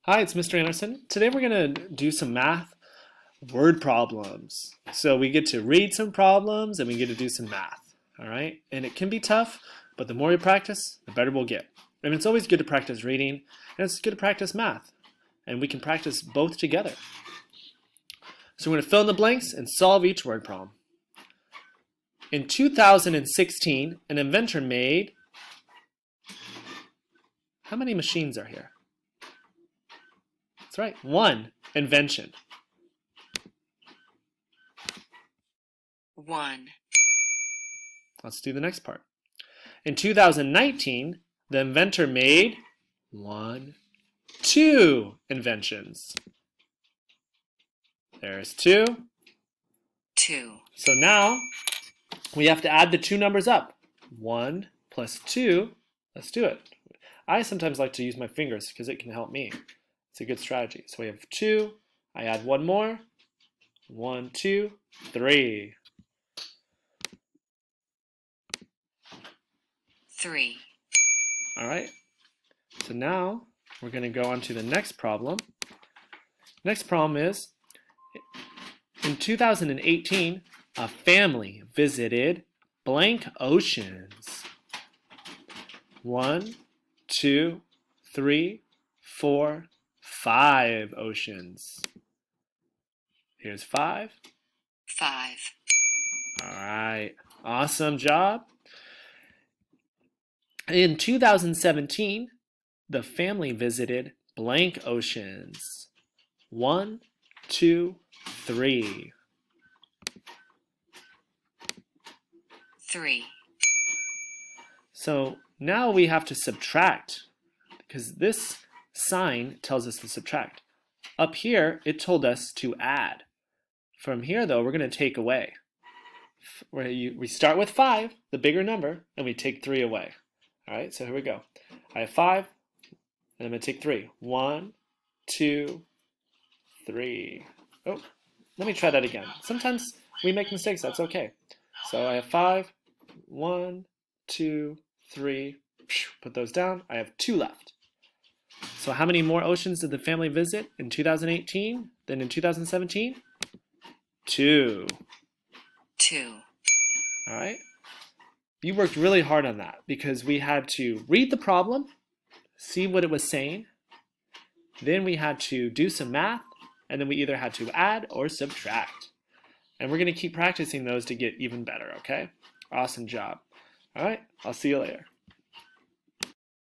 Hi, it's Mr. Anderson. Today we're going to do some math word problems. So we get to read some problems and we get to do some math. All right? And it can be tough, but the more we practice, the better we'll get. And it's always good to practice reading, and it's good to practice math. And we can practice both together. So we're going to fill in the blanks and solve each word problem. In 2016, an inventor made... How many machines are here? That's right, one invention. One. Let's do the next part. In 2019, the inventor made two inventions. There's two. Two. So now we have to add the two numbers up. 1 plus 2. Let's do it. I sometimes like to use my fingers because it can help me. It's a good strategy. So we have 2. I add one more. 1, 2, 3. 3. All right. So now we're going to go on to the next problem. Next problem is, in 2018, a family visited blank oceans. 1, 2, 3, 4, 5 oceans. Here's 5. 5. All right. Awesome job. In 2017, the family visited blank oceans. 1, 2, 3. 3. So now we have to subtract because this sign tells us to subtract. Up here, it told us to add. From here, though, we're going to take away. We start with 5, the bigger number, and we take 3 away. All right, so here we go. I have 5, and I'm going to take 3. 1, 2, 3. Oh, let me try that again. Sometimes we make mistakes. That's okay. So I have 5. 1, 2, 3. Put those down. I have 2 left. So how many more oceans did the family visit in 2018 than in 2017? 2. 2. All right. You worked really hard on that because we had to read the problem, see what it was saying, then we had to do some math, and then we either had to add or subtract. And we're going to keep practicing those to get even better, okay? Awesome job. All right, I'll see you later.